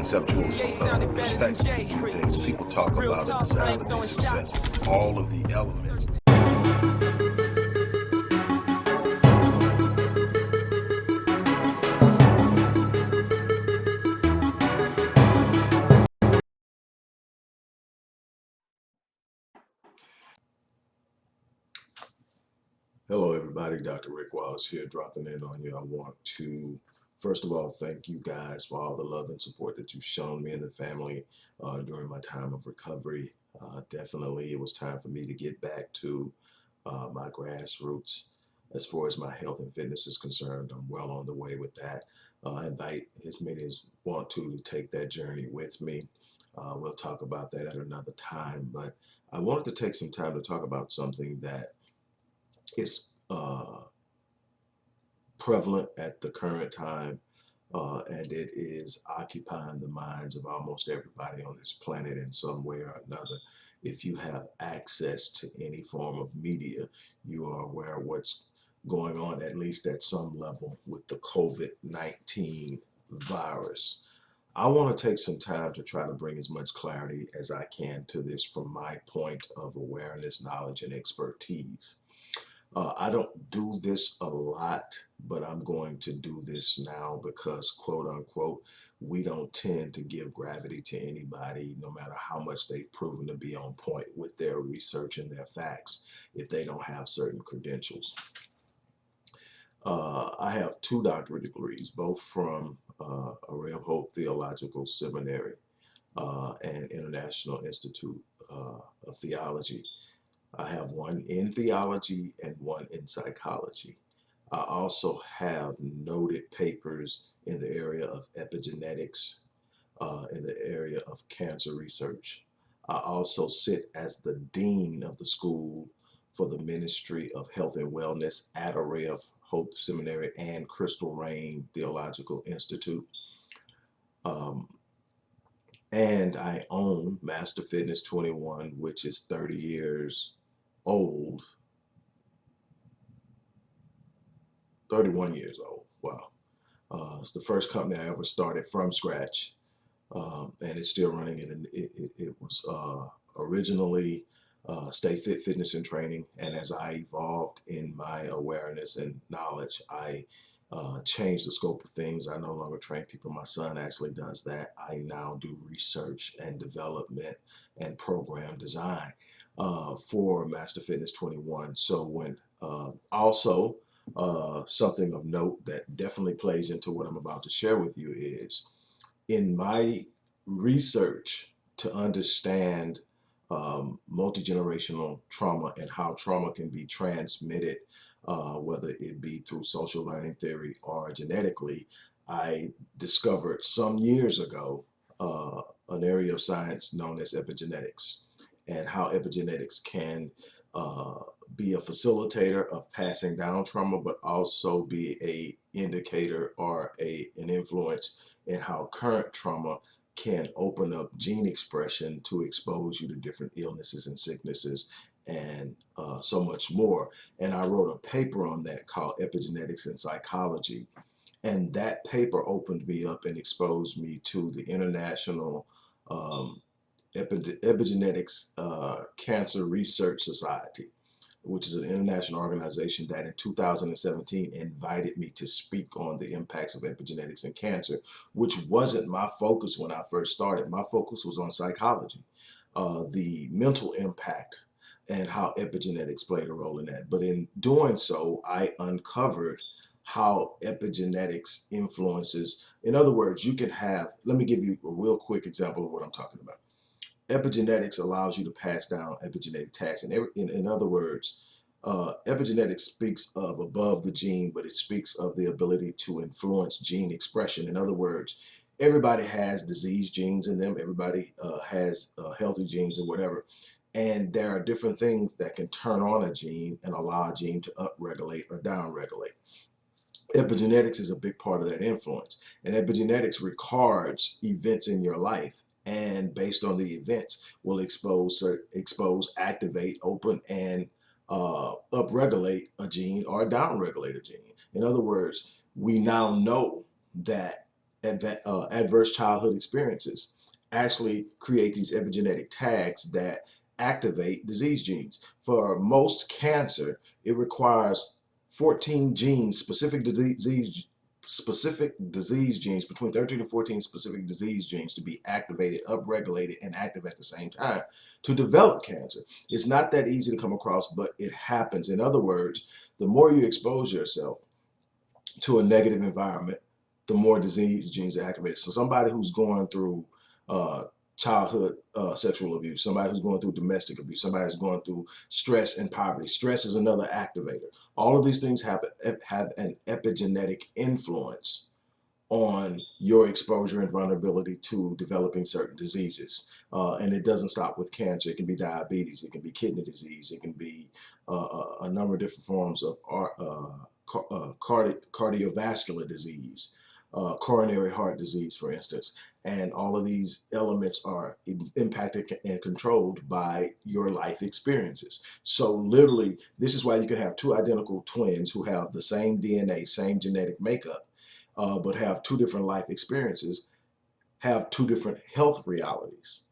conceptual perspective. Things people talk about a desire to be successful, all of the elements. Hello, everybody. Dr. Rick Wallace here, dropping in on you. I want to, first of all, thank you guys for all the love and support that you've shown me and the family during my time of recovery. Definitely, it was time for me to get back to my grassroots. As far as my health and fitness is concerned, I'm well on the way with that. I invite as many as want to take that journey with me. We'll talk about that at another time, but I wanted to take some time to talk about something that is prevalent at the current time, and it is occupying the minds of almost everybody on this planet in some way or another. If you have access to any form of media, you are aware of what's going on, at least at some level, with the COVID-19 virus. I want to take some time to try to bring as much clarity as I can to this from my point of awareness, knowledge, and expertise. I don't do this a lot, but I'm going to do this now because, quote unquote, we don't tend to give gravity to anybody, no matter how much they've proven to be on point with their research and their facts, if they don't have certain credentials. I have 2 doctorate degrees, both from Array of Hope Theological Seminary and International Institute of Theology. I have one in theology and one in psychology. I also have noted papers in the area of epigenetics, in the area of cancer research. I also sit as the dean of the school for the Ministry of Health and Wellness at Array of Hope Seminary and Crystal Rain Theological Institute. And I own Master Fitness 21, which is 30 years old, 31 years old. Wow. It's the first company I ever started from scratch, and it's still running. It was originally Stay Fit Fitness and Training, and as I evolved in my awareness and knowledge, I changed the scope of things. I no longer train people. My son actually does that. I now do research and development and program design for Master Fitness 21. So when also something of note that definitely plays into what I'm about to share with you is in my research to understand multi-generational trauma and how trauma can be transmitted, whether it be through social learning theory or genetically. I discovered some years ago an area of science known as epigenetics, and how epigenetics can be a facilitator of passing down trauma, but also be a indicator or an influence in how current trauma can open up gene expression to expose you to different illnesses and sicknesses and so much more. And I wrote a paper on that called Epigenetics in Psychology. And that paper opened me up and exposed me to the International Epigenetics Cancer Research Society, which is an international organization that in 2017 invited me to speak on the impacts of epigenetics in cancer, which wasn't my focus when I first started. My focus was on psychology, the mental impact and how epigenetics played a role in that. But in doing so, I uncovered how epigenetics influences. In other words, you can have, let me give you a real quick example of what I'm talking about. Epigenetics allows you to pass down epigenetic tags. And in other words, epigenetics speaks of above the gene, but it speaks of the ability to influence gene expression. In other words, everybody has disease genes in them. Everybody has healthy genes and whatever. And there are different things that can turn on a gene and allow a gene to upregulate or downregulate. Epigenetics is a big part of that influence. And epigenetics records events in your life, and based on the events will expose, activate, open, and upregulate a gene or downregulate a gene. In other words, we now know that adverse childhood experiences actually create these epigenetic tags that activate disease genes. For most cancer, it requires 14 genes, specific disease genes, between 13 and 14 specific disease genes to be activated, upregulated, and active at the same time to develop cancer. It's not that easy to come across, but it happens. In other words, the more you expose yourself to a negative environment, the more disease genes are activated. So somebody who's going through uh, childhood sexual abuse, somebody who's going through domestic abuse, somebody who's going through stress and poverty. Stress is another activator. All of these things have an epigenetic influence on your exposure and vulnerability to developing certain diseases. And it doesn't stop with cancer. It can be diabetes, it can be kidney disease, it can be a number of different forms of cardiovascular disease, coronary heart disease, for instance. And all of these elements are impacted and controlled by your life experiences. So literally, this is why you can have two identical twins who have the same DNA, same genetic makeup, but have two different life experiences, have two different health realities.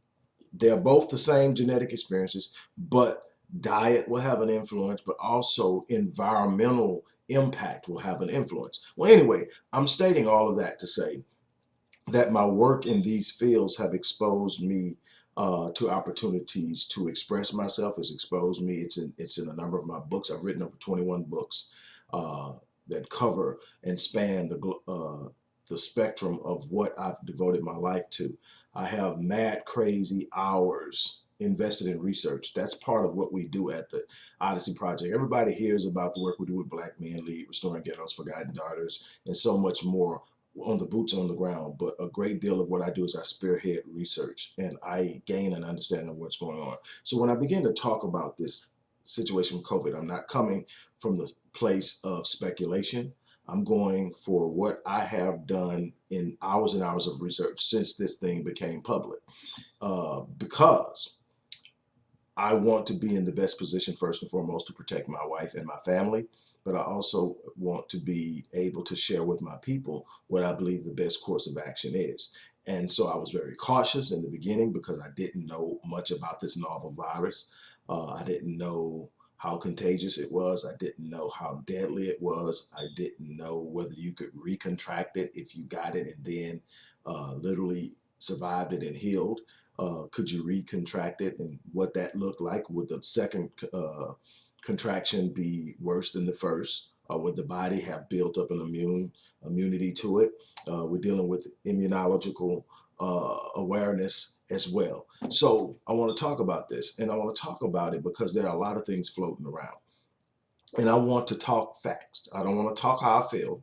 They're both the same genetic experiences, but diet will have an influence, but also environmental impact will have an influence. Well, anyway, I'm stating all of that to say that my work in these fields have exposed me to opportunities to express myself. It's exposed me. It's in a number of my books. I've written over 21 books that cover and span the spectrum of what I've devoted my life to. I have mad crazy hours invested in research. That's part of what we do at the Odyssey Project. Everybody hears about the work we do with Black Men Lead, Restoring Ghettos Forgotten Daughters, and so much more on the boots on the ground. But a great deal of what I do is I spearhead research and I gain an understanding of what's going on. So when I begin to talk about this situation with COVID, I'm not coming from the place of speculation. I'm going for what I have done in hours and hours of research since this thing became public, because I want to be in the best position, first and foremost, to protect my wife and my family, but I also want to be able to share with my people what I believe the best course of action is. And so I was very cautious in the beginning because I didn't know much about this novel virus. I didn't know how contagious it was. I didn't know how deadly it was. I didn't know whether you could recontract it if you got it and then literally survived it and healed. Could you recontract it, and what that looked like? Would the second contraction be worse than the first? Or would the body have built up an immunity to it? We're dealing with immunological awareness as well. So I want to talk about this, and I want to talk about it because there are a lot of things floating around. And I want to talk facts. I don't want to talk how I feel.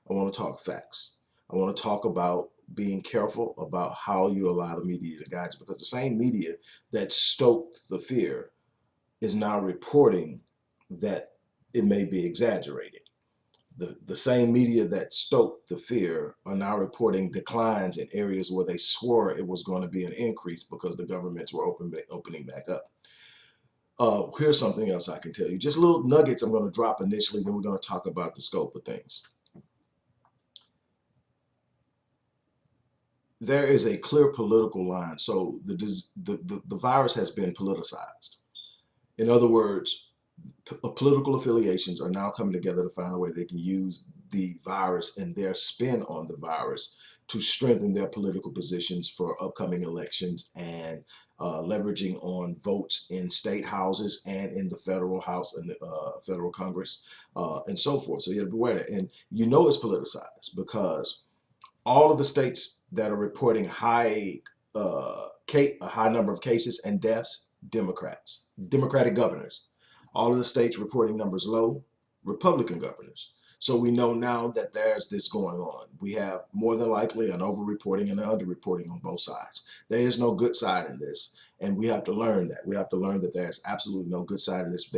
I want to talk facts. I want to talk about being careful about how you allow the media to guide you, because the same media that stoked the fear is now reporting that it may be exaggerated. The same media that stoked the fear are now reporting declines in areas where they swore it was going to be an increase because the governments were opening back up. Here's something else I can tell you. Just little nuggets I'm going to drop initially, then we're going to talk about the scope of things. There is a clear political line. So the virus has been politicized. In other words, political affiliations are now coming together to find a way they can use the virus and their spin on the virus to strengthen their political positions for upcoming elections and leveraging on votes in state houses and in the federal house and the federal Congress and so forth. So you have to be aware of that. And you know it's politicized because all of the states that are reporting a high number of cases and deaths, Democrats, Democratic governors. All of the states reporting numbers low, Republican governors. So we know now that there's this going on. We have more than likely an overreporting and an underreporting on both sides. There is no good side in this, and we have to learn that. We have to learn that there's absolutely no good side in this.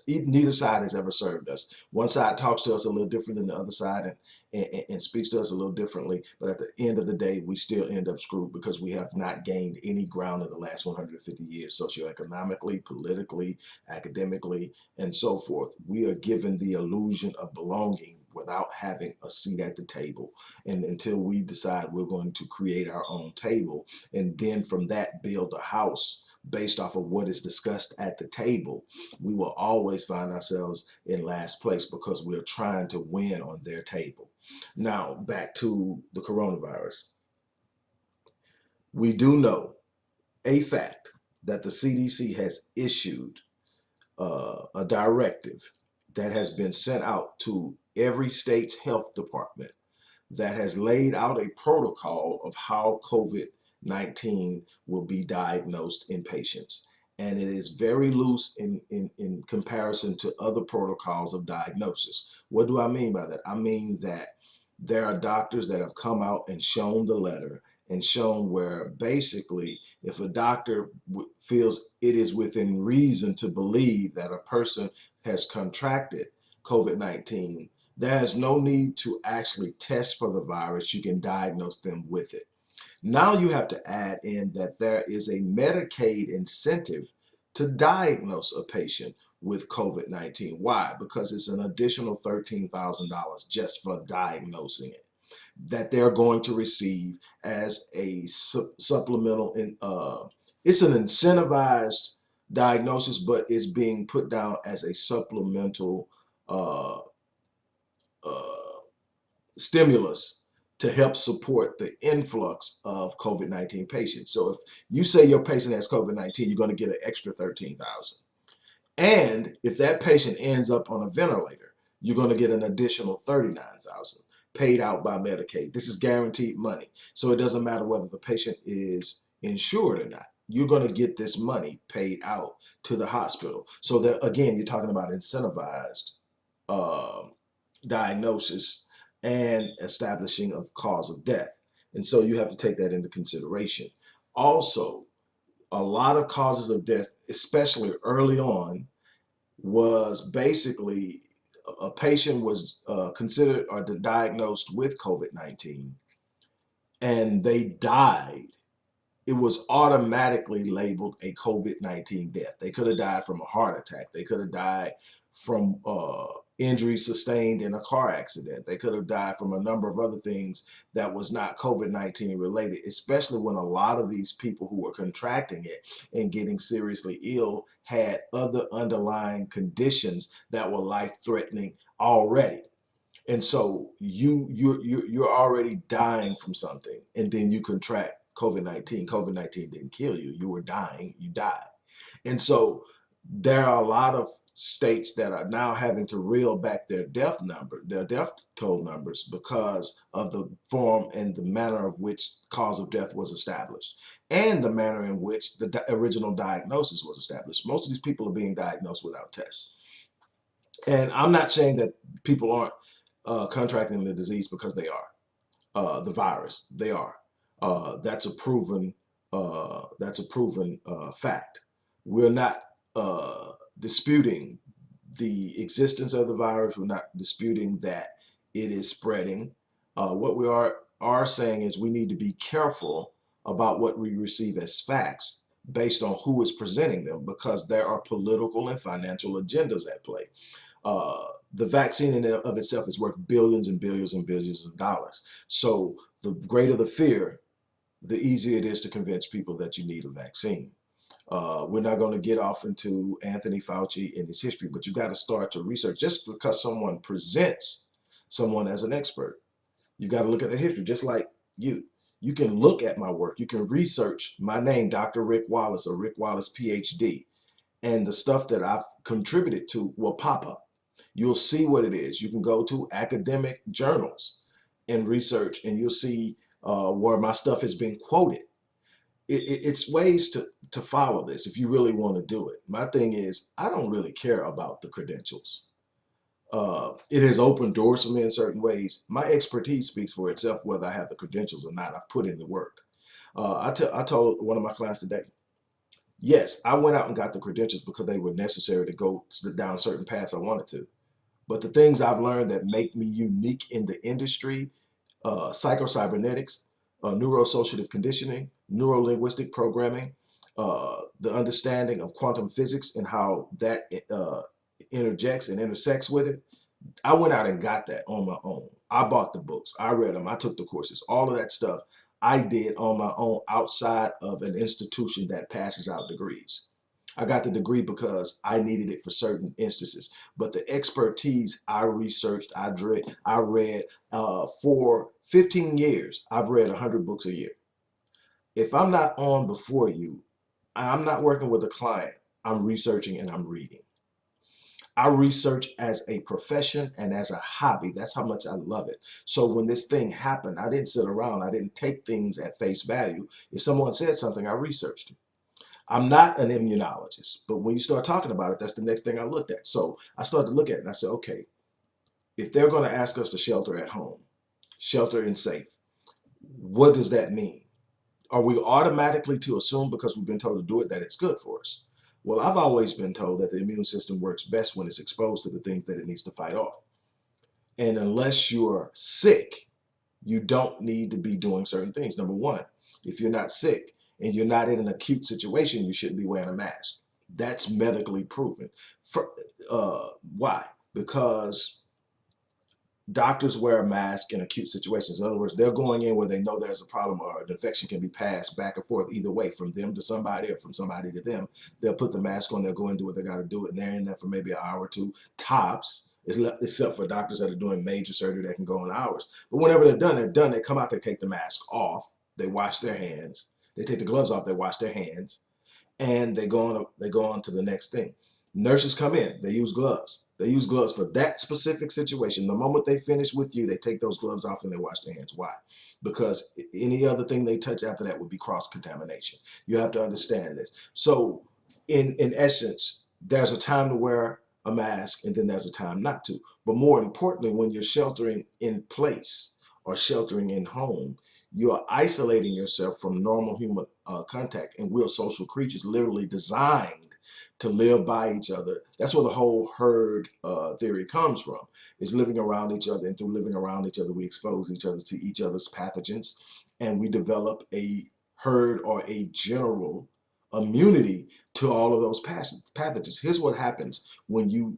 Neither side has ever served us. One side talks to us a little different than the other side, and speaks to us a little differently. But at the end of the day, we still end up screwed because we have not gained any ground in the last 150 years, socioeconomically, politically, academically, and so forth. We are given the illusion of belonging without having a seat at the table. And until we decide we're going to create our own table, and then from that build a house based off of what is discussed at the table, we will always find ourselves in last place because we're trying to win on their table. Now, back to the coronavirus. We do know a fact that the CDC has issued a directive that has been sent out to every state's health department that has laid out a protocol of how COVID-19 will be diagnosed in patients. And it is very loose in comparison to other protocols of diagnosis. What do I mean by that? I mean that there are doctors that have come out and shown the letter and shown where basically if a doctor feels it is within reason to believe that a person has contracted COVID-19, there's no need to actually test for the virus. You can diagnose them with it. Now you have to add in that there is a Medicaid incentive to diagnose a patient with COVID-19. Why? Because it's an additional $13,000 just for diagnosing it that they're going to receive as a supplemental. It's an incentivized diagnosis, but it's being put down as a supplemental uh, uh, stimulus to help support the influx of COVID-19 patients. So if you say your patient has COVID-19, you're going to get an extra 13,000. And if that patient ends up on a ventilator, you're going to get an additional 39,000 paid out by Medicaid. This is guaranteed money. So it doesn't matter whether the patient is insured or not. You're going to get this money paid out to the hospital. So that, again, you're talking about incentivized um, diagnosis and establishing of cause of death. And so you have to take that into consideration. Also, a lot of causes of death, especially early on, was basically a patient was considered or diagnosed with COVID-19 and they died. It was automatically labeled a COVID-19 death. They could have died from a heart attack. They could have died from injury sustained in a car accident. They could have died from a number of other things that was not COVID-19 related, especially when a lot of these people who were contracting it and getting seriously ill had other underlying conditions that were life-threatening already. And so you're already dying from something, and then you contract COVID-19. COVID-19 didn't kill you. You were dying. You died. And so there are a lot of states that are now having to reel back their death toll numbers because of the form and the manner of which cause of death was established and the manner in which the original diagnosis was established. Most of these people are being diagnosed without tests. And I'm not saying that people aren't contracting the disease, because they are. The virus, they are. That's a proven fact. We're not disputing the existence of the virus. We're not disputing that it is spreading. What we are saying is we need to be careful about what we receive as facts based on who is presenting them, because there are political and financial agendas at play. The vaccine in and of itself is worth billions and billions and billions of dollars. So the greater the fear, the easier it is to convince people that you need a vaccine. We're not going to get off into Anthony Fauci and his history, but you got to start to research. Just because someone presents someone as an expert, you got to look at the history. Just like you can look at my work. You can research my name, Dr. Rick Wallace, or Rick Wallace, ph.d. And the stuff that I've contributed to will pop up. You'll see what it is. You can go to academic journals and research, and you'll see where my stuff has been quoted. It's ways to follow this if you really want to do it. My thing is, I don't really care about the credentials. It has opened doors for me in certain ways. My expertise speaks for itself, whether I have the credentials or not. I've put in the work. I told one of my clients today, yes, I went out and got the credentials because they were necessary to go down certain paths I wanted to. But the things I've learned that make me unique in the industry, psychocybernetics, neurosociative conditioning, neurolinguistic programming, the understanding of quantum physics and how that interjects and intersects with it, I went out and got that on my own. I bought the books. I read them. I took the courses. All of that stuff I did on my own outside of an institution that passes out degrees. I got the degree because I needed it for certain instances. But the expertise I researched, I read for 15 years. I've read 100 books a year. If I'm not on before you, I'm not working with a client. I'm researching and I'm reading. I research as a profession and as a hobby. That's how much I love it. So when this thing happened, I didn't sit around. I didn't take things at face value. If someone said something, I researched it. I'm not an immunologist, but when you start talking about it, that's the next thing I looked at. So I started to look at it and I said, okay, if they're going to ask us to shelter at home, shelter in safe, what does that mean? Are we automatically to assume because we've been told to do it that it's good for us? Well, I've always been told that the immune system works best when it's exposed to the things that it needs to fight off. And unless you're sick, you don't need to be doing certain things. Number one, if you're not sick and you're not in an acute situation, you shouldn't be wearing a mask. That's medically proven. Why? Because doctors wear a mask in acute situations. In other words, they're going in where they know there's a problem or an infection can be passed back and forth either way, from them to somebody or from somebody to them. They'll put the mask on, they'll go and do what they got to do, and they're in there for maybe an hour or two, tops, except for doctors that are doing major surgery that can go in hours. But whenever they're done, they come out, they take the mask off, they wash their hands, they take the gloves off, they wash their hands, and they go on to the next thing. Nurses come in, they use gloves. They use gloves for that specific situation. The moment they finish with you, they take those gloves off and they wash their hands. Why? Because any other thing they touch after that would be cross-contamination. You have to understand this. So in essence, there's a time to wear a mask and then there's a time not to. But more importantly, when you're sheltering in place or sheltering in home, you're isolating yourself from normal human contact. And we're social creatures, literally designed to live by each other. That's where the whole herd theory comes from, is living around each other. And through living around each other, we expose each other to each other's pathogens. And we develop a herd or a general immunity to all of those pathogens. Here's what happens when you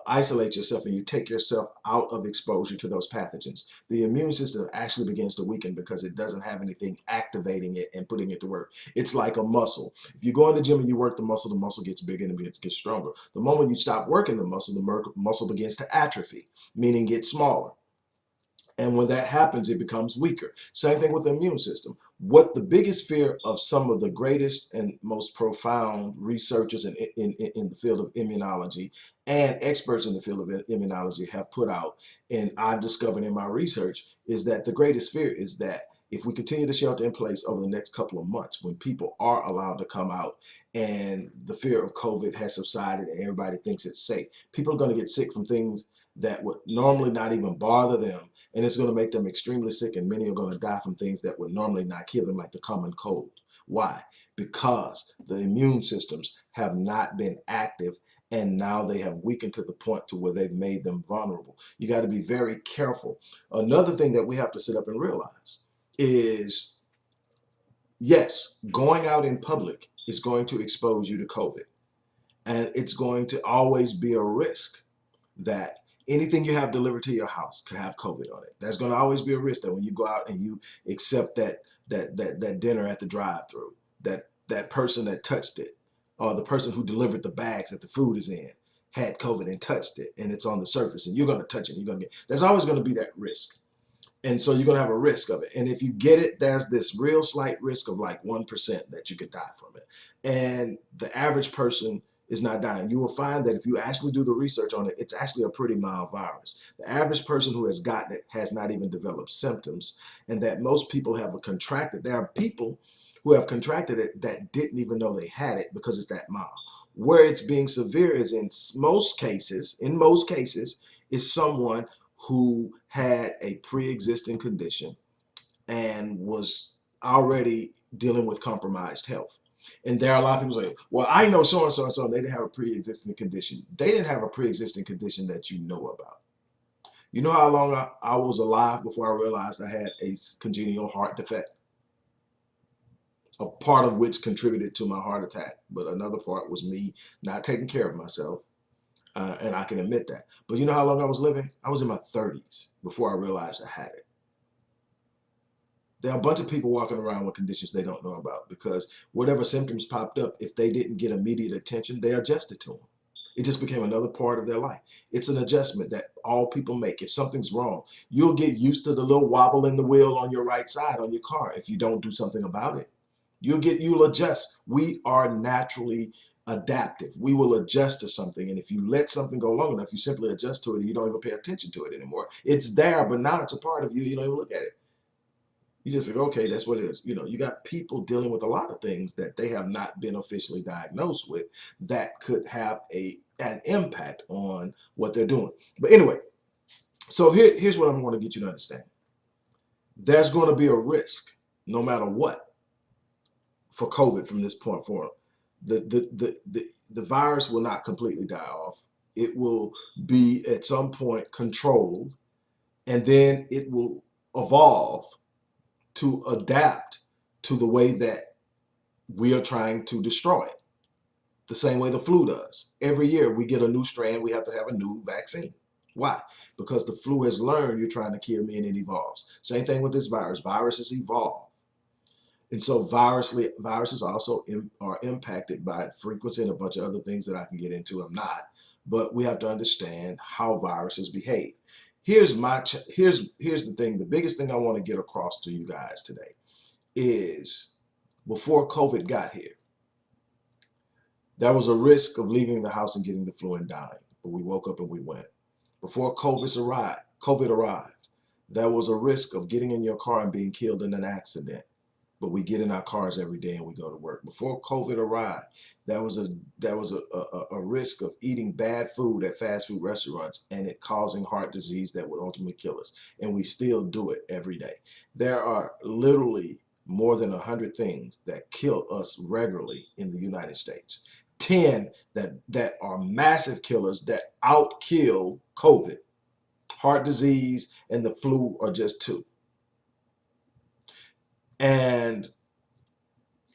isolate yourself and you take yourself out of exposure to those pathogens. The immune system actually begins to weaken because it doesn't have anything activating it and putting it to work. It's like a muscle. If you go in the gym and you work the muscle gets bigger and it gets stronger. The moment you stop working the muscle begins to atrophy, meaning get smaller. And when that happens, it becomes weaker. Same thing with the immune system. What the biggest fear of some of the greatest and most profound researchers in the field of immunology and experts in the field of immunology have put out, and I've discovered in my research, is that the greatest fear is that if we continue to shelter in place over the next couple of months, when people are allowed to come out and the fear of COVID has subsided and everybody thinks it's safe, people are going to get sick from things that would normally not even bother them, and it's going to make them extremely sick, and many are going to die from things that would normally not kill them, like the common cold. Why? Because the immune systems have not been active, and now they have weakened to the point to where they've made them vulnerable. You got to be very careful. Another thing that we have to sit up and realize is, yes, going out in public is going to expose you to COVID, and it's going to always be a risk that anything you have delivered to your house could have COVID on it. There's going to always be a risk that when you go out and you accept that dinner at the drive-through, that person that touched it, or the person who delivered the bags that the food is in, had COVID and touched it, and it's on the surface, and you're going to touch it, and you're going to get. There's always going to be that risk, and so you're going to have a risk of it. And if you get it, there's this real slight risk of like 1% that you could die from it, and the average person is not dying. You will find that if you actually do the research on it, it's actually a pretty mild virus. The average person who has gotten it has not even developed symptoms, and that most people have contracted. There are people who have contracted it that didn't even know they had it because it's that mild. Where it's being severe is in most cases, is someone who had a pre-existing condition and was already dealing with compromised health. And there are a lot of people saying, well, I know so and so and so, they didn't have a pre-existing condition. They didn't have a pre-existing condition that you know about. You know how long I was alive before I realized I had a congenital heart defect? A part of which contributed to my heart attack, but another part was me not taking care of myself, And I can admit that. But you know how long I was living? I was in my 30s before I realized I had it. There are a bunch of people walking around with conditions they don't know about because whatever symptoms popped up, if they didn't get immediate attention, they adjusted to them. It just became another part of their life. It's an adjustment that all people make. If something's wrong, you'll get used to the little wobble in the wheel on your right side on your car if you don't do something about it. You'll adjust. We are naturally adaptive. We will adjust to something. And if you let something go long enough, you simply adjust to it and you don't even pay attention to it anymore. It's there, but now it's a part of you. You don't even look at it. You just think, okay, that's what it is. You know, you got people dealing with a lot of things that they have not been officially diagnosed with that could have an impact on what they're doing. But anyway, so here's what I'm going to get you to understand. There's going to be a risk, no matter what, for COVID from this point forward. The virus will not completely die off. It will be at some point controlled, and then it will evolve to adapt to the way that we are trying to destroy it. The same way the flu does. Every year we get a new strand, we have to have a new vaccine. Why? Because the flu has learned you're trying to kill me and it evolves. Same thing with this virus. Viruses evolve. And so viruses also are impacted by frequency and a bunch of other things that I can get into. I'm not. But we have to understand how viruses behave. Here's the thing. The biggest thing I want to get across to you guys today is before COVID got here, there was a risk of leaving the house and getting the flu and dying. But we woke up and we went. Before COVID arrived, there was a risk of getting in your car and being killed in an accident. But we get in our cars every day and we go to work. Before COVID arrived, there was a risk of eating bad food at fast food restaurants and it causing heart disease that would ultimately kill us. And we still do it every day. There are literally more than 100 things that kill us regularly in the United States. 10 that are massive killers that outkill COVID. Heart disease and the flu are just 2. And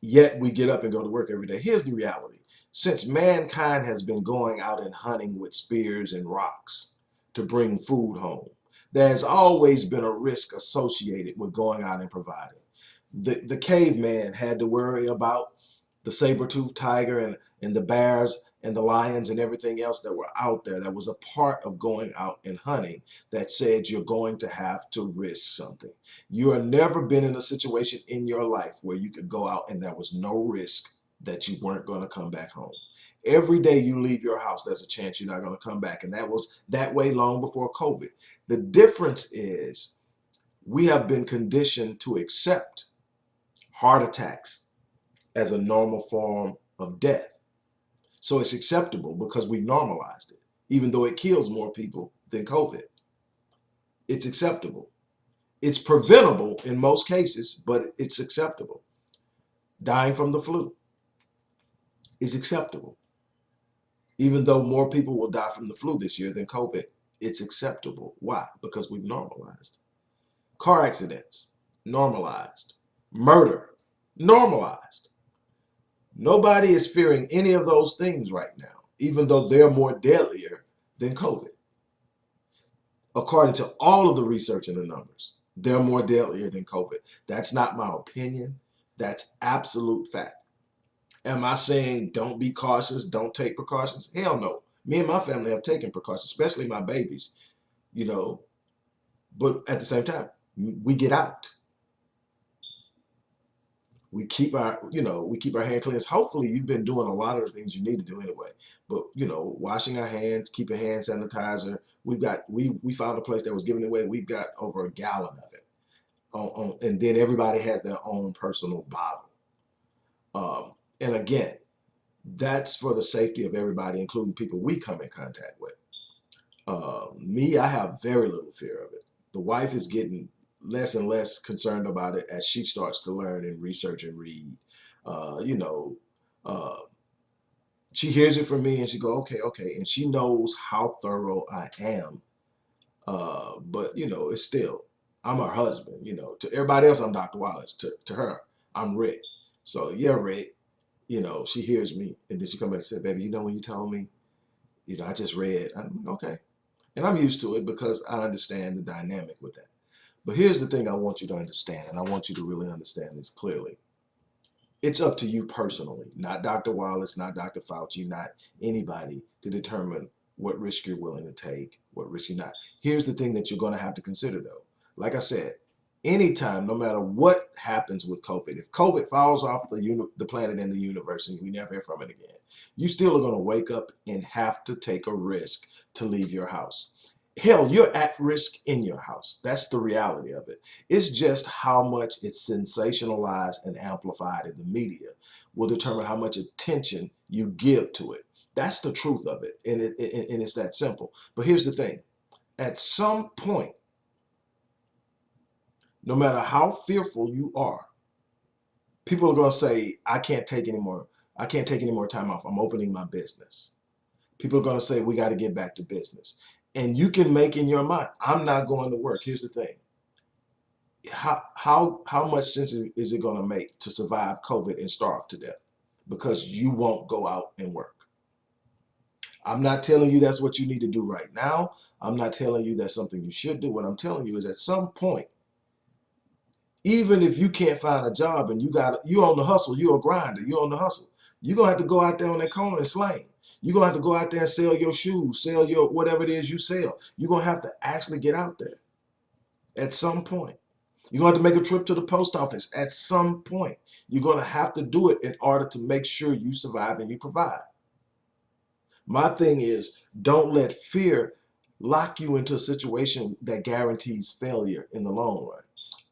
yet we get up and go to work every day. Here's the reality. Since mankind has been going out and hunting with spears and rocks to bring food home, there's always been a risk associated with going out and providing. The caveman had to worry about the saber-toothed tiger and the bears and the lions and everything else that were out there. That was a part of going out and hunting that said you're going to have to risk something. You have never been in a situation in your life where you could go out and there was no risk that you weren't going to come back home. Every day you leave your house, there's a chance you're not going to come back. And that was that way long before COVID. The difference is we have been conditioned to accept heart attacks as a normal form of death. So it's acceptable because we've normalized it, even though it kills more people than COVID. It's acceptable. It's preventable in most cases, but it's acceptable. Dying from the flu is acceptable. Even though more people will die from the flu this year than COVID, it's acceptable. Why? Because we've normalized. Car accidents, normalized. Murder, normalized. Nobody is fearing any of those things right now, even though they're more deadlier than COVID. According to all of the research and the numbers, they're more deadlier than COVID. That's not my opinion. That's absolute fact. Am I saying don't be cautious, don't take precautions? Hell no. Me and my family have taken precautions, especially my babies, you know. But at the same time, we get out. We keep our hand clean. Hopefully you've been doing a lot of the things you need to do anyway. But, washing our hands, keeping hand sanitizer. We found a place that was giving it away. We've got over a gallon of it. And then everybody has their own personal bottle. And again, that's for the safety of everybody, including people we come in contact with. Me, I have very little fear of it. The wife is getting less and less concerned about it as she starts to learn and research and read. She hears it from me and she go, okay. And she knows how thorough I am. But, it's still, I'm her husband, to everybody else, I'm Dr. Wallace. To her, I'm Rick. So yeah, Rick, she hears me and then she come back and said, baby, when you told me You know, I just read, I'm okay. And I'm used to it because I understand the dynamic with that. But here's the thing I want you to understand, and I want you to really understand this clearly. It's up to you personally, not Dr. Wallace, not Dr. Fauci, not anybody to determine what risk you're willing to take, what risk you're not. Here's the thing that you're going to have to consider though. Like I said, anytime, no matter what happens with COVID, if COVID falls off the planet and the universe and we never hear from it again, you still are going to wake up and have to take a risk to leave your house. Hell, you're at risk in your house. That's the reality of it. It's just how much it's sensationalized and amplified in the media will determine how much attention you give to it. That's the truth of it, and it's that simple. But here's the thing. At some point, no matter how fearful you are, people are going to say, I can't take any more. I can't take any more time off. I'm opening my business. People are going to say, we got to get back to business. And you can make in your mind, I'm not going to work. Here's the thing. How much sense is it going to make to survive COVID and starve to death because you won't go out and work? I'm not telling you that's what you need to do right now. I'm not telling you that's something you should do. What I'm telling you is at some point, even if you can't find a job and you on the hustle, you're a grinder, you're on the hustle, you're going to have to go out there on that corner and slang. You're going to have to go out there and sell your shoes, sell your whatever it is you sell. You're going to have to actually get out there at some point. You're going to have to make a trip to the post office at some point. You're going to have to do it in order to make sure you survive and you provide. My thing is, don't let fear lock you into a situation that guarantees failure in the long run.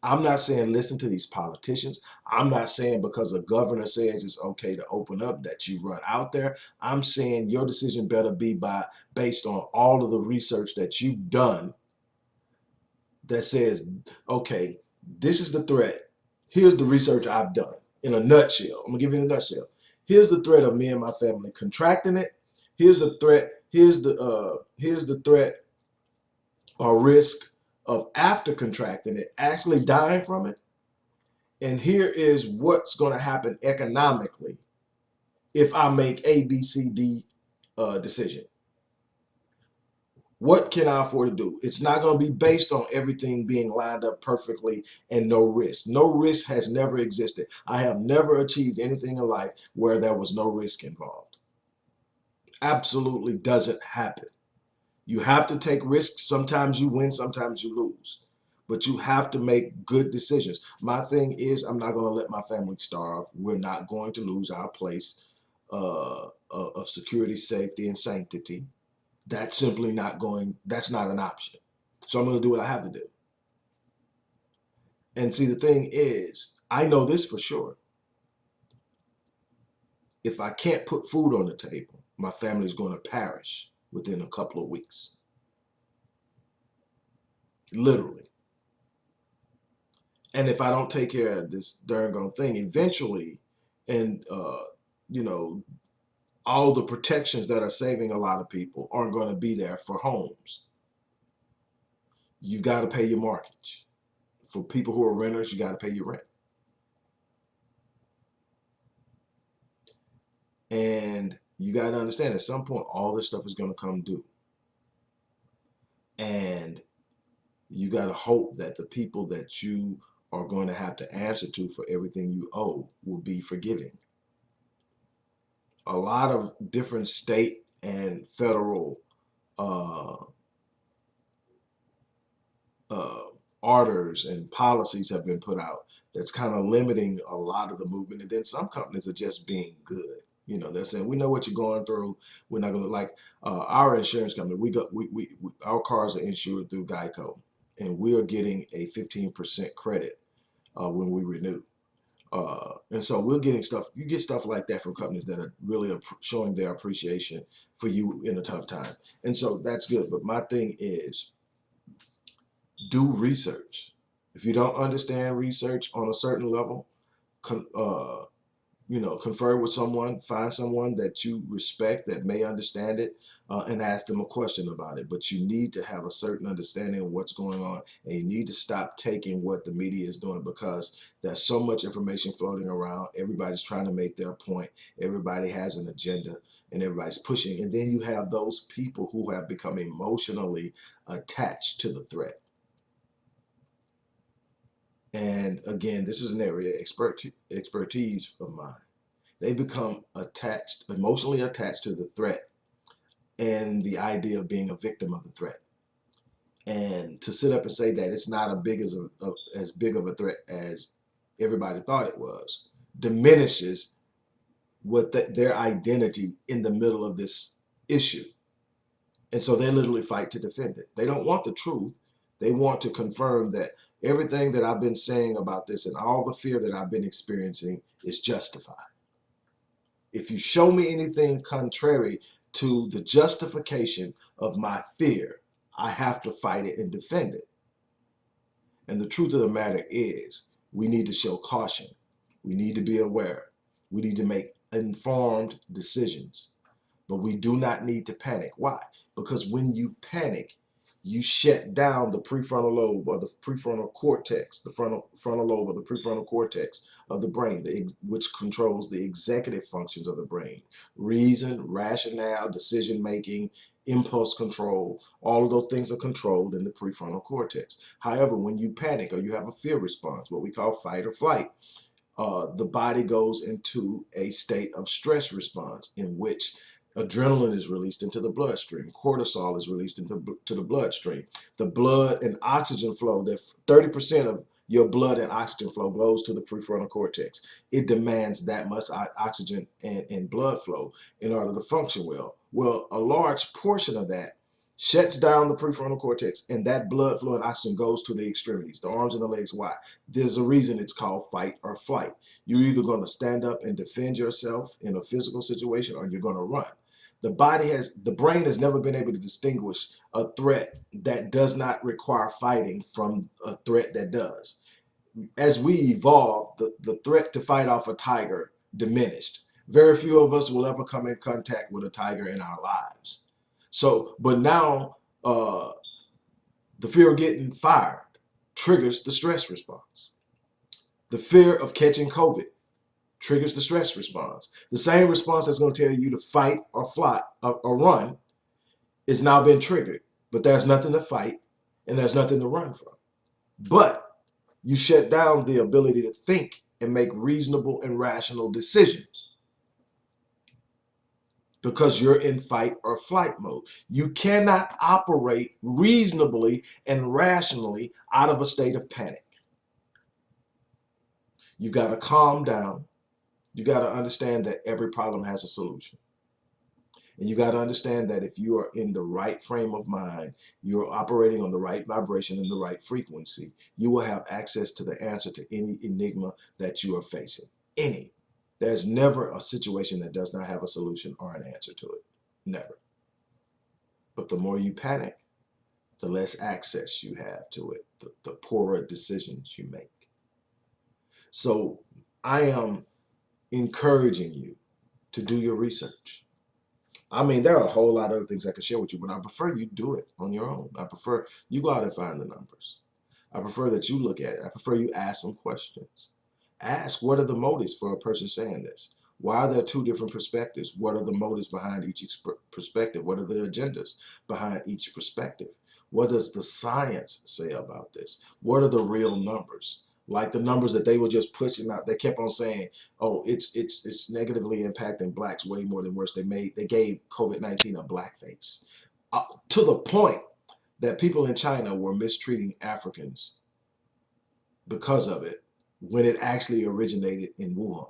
I'm not saying listen to these politicians. I'm not saying because a governor says it's okay to open up that you run out there. I'm saying your decision better be based on all of the research that you've done that says, okay, this is the threat. Here's the research I've done in a nutshell. I'm gonna give you a nutshell. Here's the threat of me and my family contracting it. Here's the threat. Here's the threat or risk of after contracting it actually dying from it. And here is what's going to happen economically if I make A, B, C, D decision. What can I afford to do? It's not going to be based on everything being lined up perfectly and no risk. No risk has never existed. I have never achieved anything in life where there was no risk involved. Absolutely doesn't happen. You have to take risks. Sometimes you win, sometimes you lose. But you have to make good decisions. My thing is, I'm not going to let my family starve. We're not going to lose our place of security, safety, and sanctity. That's simply not going, that's not an option. So I'm going to do what I have to do. And see, the thing is, I know this for sure. If I can't put food on the table, my family is going to perish within a couple of weeks. Literally. And if I don't take care of this darn thing, eventually, and you know, all the protections that are saving a lot of people aren't going to be there for homes. You've got to pay your mortgage. For people who are renters, you got to pay your rent. And you got to understand at some point, all this stuff is going to come due. And you got to hope that the people that you are going to have to answer to for everything you owe will be forgiving. A lot of different state and federal orders and policies have been put out that's kind of limiting a lot of the movement. And then some companies are just being good. You know, they're saying, we know what you're going through. We're not going to like our insurance company. Our cars are insured through Geico, and we are getting a 15% credit when we renew. And so we're getting stuff. You get stuff like that from companies that are really showing their appreciation for you in a tough time. And so that's good. But my thing is, do research. If you don't understand research on a certain level, confer with someone, find someone that you respect that may understand it, and ask them a question about it. But you need to have a certain understanding of what's going on, and you need to stop taking what the media is doing, because there's so much information floating around. Everybody's trying to make their point. Everybody has an agenda, and everybody's pushing. And then you have those people who have become emotionally attached to the threat. And again, this is an area expertise of mine. They become emotionally attached to the threat and the idea of being a victim of the threat. And to sit up and say that it's not as big of a threat as everybody thought it was diminishes their identity in the middle of this issue. And so they literally fight to defend it. They don't want the truth. They want to confirm that everything that I've been saying about this and all the fear that I've been experiencing is justified. If you show me anything contrary to the justification of my fear, I have to fight it and defend it. And the truth of the matter is, we need to show caution. We need to be aware. We need to make informed decisions. But we do not need to panic. Why? Because when you panic, you shut down the prefrontal lobe or the prefrontal cortex, the frontal lobe or the prefrontal cortex of the brain, which controls the executive functions of the brain. Reason, rationale, decision-making, impulse control, all of those things are controlled in the prefrontal cortex. However, when you panic or you have a fear response, what we call fight or flight, the body goes into a state of stress response in which adrenaline is released into the bloodstream. Cortisol is released into the bloodstream. The blood and oxygen flow, that 30% of your blood and oxygen flow goes to the prefrontal cortex. It demands that much oxygen and blood flow in order to function well. Well, a large portion of that shuts down the prefrontal cortex, and that blood flow and oxygen goes to the extremities, the arms and the legs. Why? There's a reason it's called fight or flight. You're either going to stand up and defend yourself in a physical situation, or you're going to run. The brain has never been able to distinguish a threat that does not require fighting from a threat that does. As we evolved, the threat to fight off a tiger diminished. Very few of us will ever come in contact with a tiger in our lives. So, but now the fear of getting fired triggers the stress response. The fear of catching COVID triggers the stress response. The same response that's going to tell you to fight or fly or run is now been triggered, but there's nothing to fight and there's nothing to run from. But you shut down the ability to think and make reasonable and rational decisions because you're in fight or flight mode. You cannot operate reasonably and rationally out of a state of panic. You got to calm down. You got to understand that every problem has a solution. And you got to understand that if you are in the right frame of mind, you're operating on the right vibration and the right frequency, you will have access to the answer to any enigma that you are facing. Any. There's never a situation that does not have a solution or an answer to it. Never. But the more you panic, the less access you have to it, the poorer decisions you make. So I am encouraging you to do your research. I mean, there are a whole lot of other things I could share with you, but I prefer you do it on your own. I prefer you go out and find the numbers. I prefer that you look at it. I prefer you ask some questions. Ask, what are the motives for a person saying this? Why are there two different perspectives? What are the motives behind each perspective? What are the agendas behind each perspective? What does the science say about this? What are the real numbers? Like the numbers that they were just pushing out, they kept on saying, "Oh, it's negatively impacting blacks way more than worse." They gave COVID-19 a black face, to the point that people in China were mistreating Africans because of it, when it actually originated in Wuhan.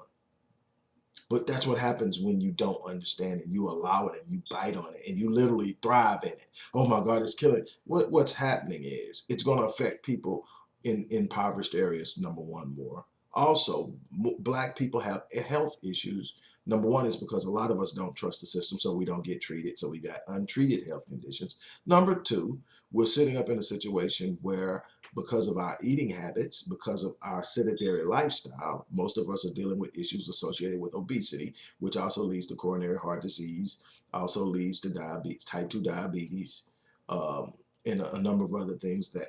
But that's what happens when you don't understand and you allow it and you bite on it and you literally thrive in it. Oh my God, it's killing. What's happening is it's going to affect people in impoverished areas, number one, more. Also, black people have health issues. Number one is because a lot of us don't trust the system, so we don't get treated. So we got untreated health conditions. Number two, we're sitting up in a situation where, because of our eating habits, because of our sedentary lifestyle, most of us are dealing with issues associated with obesity, which also leads to coronary heart disease, also leads to diabetes, type 2 diabetes, and a number of other things that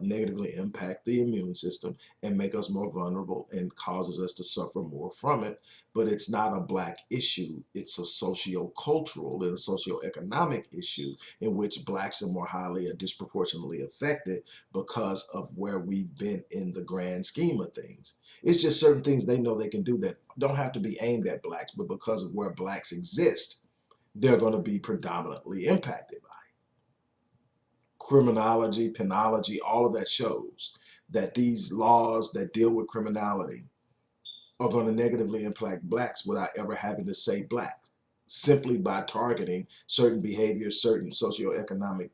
negatively impact the immune system and make us more vulnerable and causes us to suffer more from it. But it's not a black issue. It's a socio-cultural and a socio-economic issue in which blacks are more highly or disproportionately affected because of where we've been in the grand scheme of things. It's just certain things they know they can do that don't have to be aimed at blacks, but because of where blacks exist, they're going to be predominantly impacted by. Criminology, penology, all of that shows that these laws that deal with criminality are going to negatively impact blacks without ever having to say black, simply by targeting certain behaviors, certain socioeconomic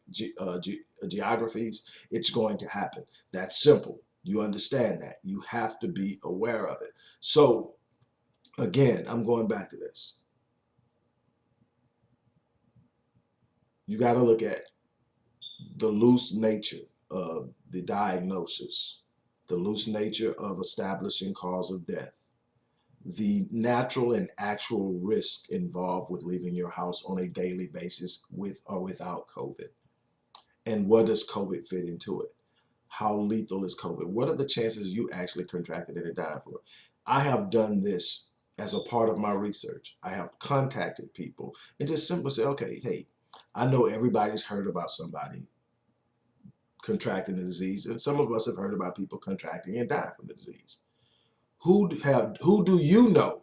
geographies. It's going to happen. That's simple. You understand that. You have to be aware of it. So again, I'm going back to this. You got to look at the loose nature of the diagnosis, the loose nature of establishing cause of death, the natural and actual risk involved with leaving your house on a daily basis with or without COVID. And what does COVID fit into it? How lethal is COVID? What are the chances you actually contracted it and died for it? I have done this as a part of my research. I have contacted people and just simply say, okay, hey, I know everybody's heard about somebody contracting the disease, and some of us have heard about people contracting and dying from the disease. Who do you know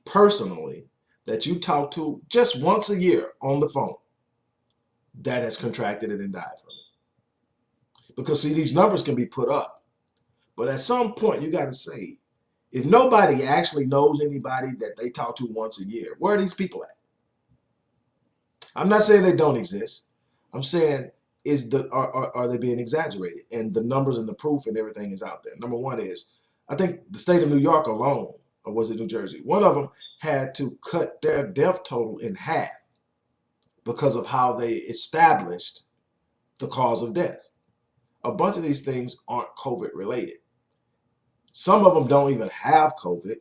personally that you talk to just once a year on the phone that has contracted it and died from it? Because see, these numbers can be put up, but at some point you got to say, if nobody actually knows anybody that they talk to once a year, where are these people at? I'm not saying they don't exist. I'm saying are they being exaggerated? And the numbers and the proof and everything is out there. Number one is, I think the state of New York alone, or was it New Jersey? One of them had to cut their death total in half because of how they established the cause of death. A bunch of these things aren't COVID related. Some of them don't even have COVID,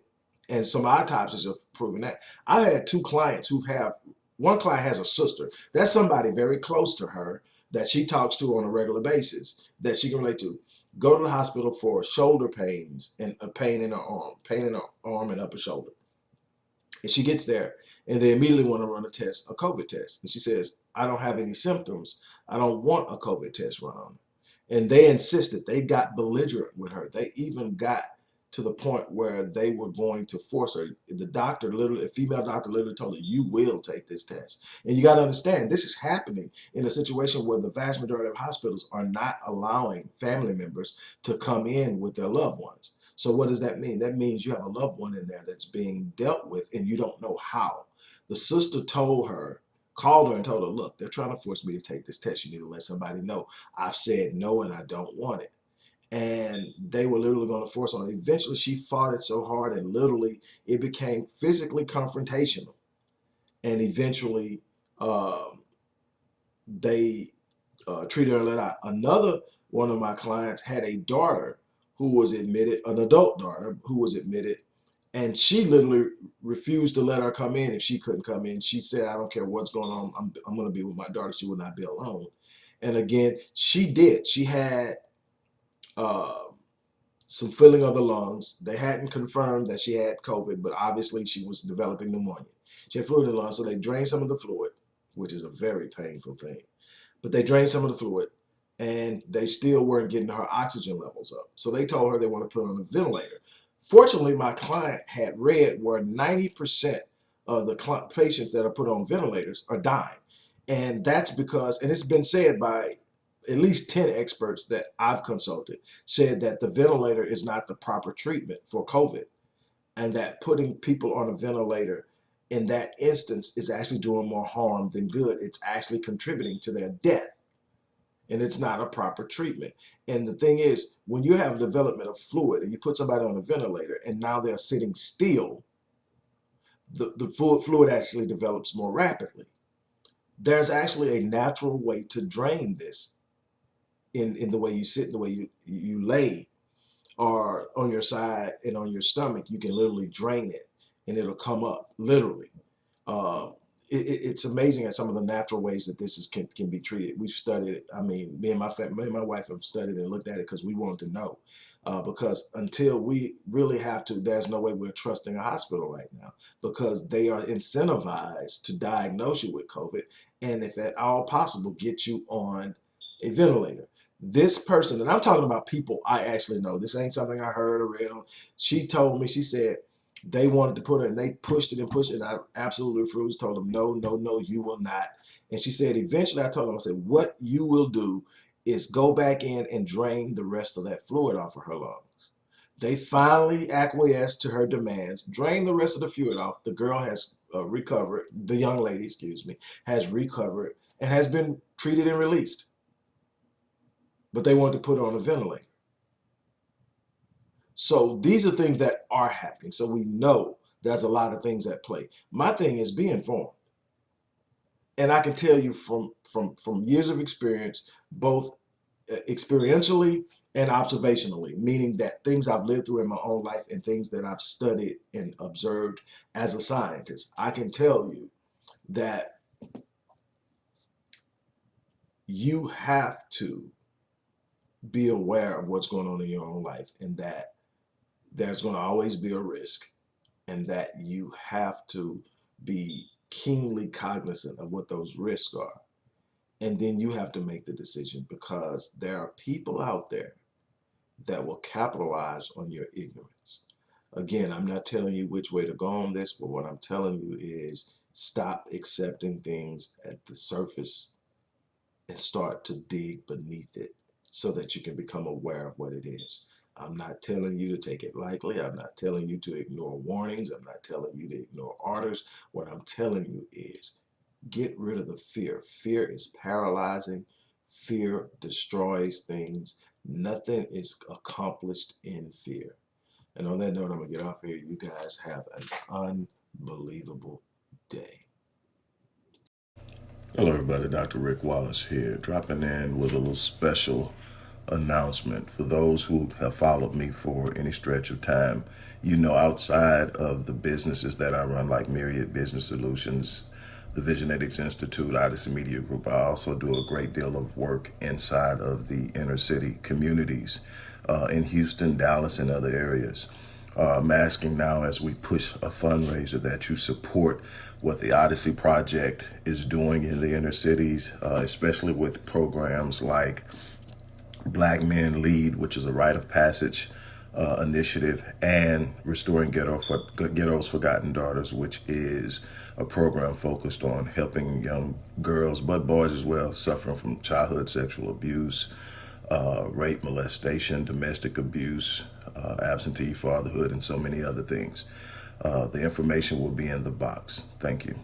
and some autopsies have proven that. I had two clients who have, one client has a sister. That's somebody very close to her that she talks to on a regular basis that she can relate to. Go to the hospital for shoulder pains and a pain in her arm and upper shoulder. And she gets there and they immediately want to run a test, a COVID test. And she says, I don't have any symptoms. I don't want a COVID test run on her. And they insisted. They got belligerent with her. They even got to the point where they were going to force her. The doctor literally, a female doctor literally told her, you will take this test. And you got to understand, this is happening in a situation where the vast majority of hospitals are not allowing family members to come in with their loved ones. So what does that mean? That means you have a loved one in there that's being dealt with and you don't know how. The sister told her, called her and told her, look, they're trying to force me to take this test. You need to let somebody know. I've said no and I don't want it. And they were literally going to force on her. Eventually she fought it so hard and literally it became physically confrontational. And eventually they treated her and let out. Another one of my clients had a daughter who was admitted, an adult daughter who was admitted, and she literally refused to let her come in if she couldn't come in. She said, I don't care what's going on. I'm going to be with my daughter. She would not be alone. And again, she did. She had some filling of the lungs. They hadn't confirmed that she had COVID, but obviously she was developing pneumonia. She had fluid in the lungs, so they drained some of the fluid, which is a very painful thing. But they drained some of the fluid, and they still weren't getting her oxygen levels up. So they told her they want to put her on a ventilator. Fortunately, my client had read where 90% of the patients that are put on ventilators are dying. And that's because, and it's been said by at least 10 experts that I've consulted, said that the ventilator is not the proper treatment for COVID, and that putting people on a ventilator in that instance is actually doing more harm than good. It's actually contributing to their death, and it's not a proper treatment. And the thing is, when you have development of fluid and you put somebody on a ventilator and now they're sitting still, the fluid actually develops more rapidly. There's actually a natural way to drain this in the way you sit, the way you lay, or on your side and on your stomach. You can literally drain it and it'll come up, literally. it's amazing at some of the natural ways that this can be treated. We've studied it. I mean, me and my wife have studied and looked at it because we wanted to know. Because until we really have to, there's no way we're trusting a hospital right now, because they are incentivized to diagnose you with COVID, and if at all possible, get you on a ventilator. This person, and I'm talking about people I actually know. This ain't something I heard or read on. She told me, she said, they wanted to put her, and they pushed it and pushed it, and I absolutely refused. Told them, no, no, no, you will not. And she said, eventually I told them, I said, what you will do is go back in and drain the rest of that fluid off of her lungs. They finally acquiesced to her demands, drained the rest of the fluid off. The girl has recovered, the young lady, excuse me, has recovered and has been treated and released. But they wanted to put her on a ventilator. So these are things that are happening. So we know there's a lot of things at play. My thing is be informed. And I can tell you from years of experience, both experientially and observationally, meaning that things I've lived through in my own life and things that I've studied and observed as a scientist, I can tell you that you have to be aware of what's going on in your own life, and that there's going to always be a risk, and that you have to be keenly cognizant of what those risks are. And then you have to make the decision, because there are people out there that will capitalize on your ignorance. Again, I'm not telling you which way to go on this, but what I'm telling you is stop accepting things at the surface and start to dig beneath it so that you can become aware of what it is. I'm not telling you to take it lightly. I'm not telling you to ignore warnings. I'm not telling you to ignore orders. What I'm telling you is get rid of the fear. Fear is paralyzing. Fear destroys things. Nothing is accomplished in fear. And on that note, I'm going to get off here. You guys have an unbelievable day. Hello everybody, Dr. Rick Wallace here, dropping in with a little special announcement. For those who have followed me for any stretch of time, you know, outside of the businesses that I run, like Myriad Business Solutions, the Visionetics Institute, Odyssey Media Group, I also do a great deal of work inside of the inner city communities in Houston, Dallas, and other areas. I'm asking now, as we push a fundraiser, that you support what the Odyssey Project is doing in the inner cities, especially with programs like Black Men Lead, which is a rite of passage initiative, and Restoring Ghettos Forgotten Daughters, which is a program focused on helping young girls, but boys as well, suffering from childhood sexual abuse, rape, molestation, domestic abuse, absentee fatherhood, and so many other things. The information will be in the box. Thank you.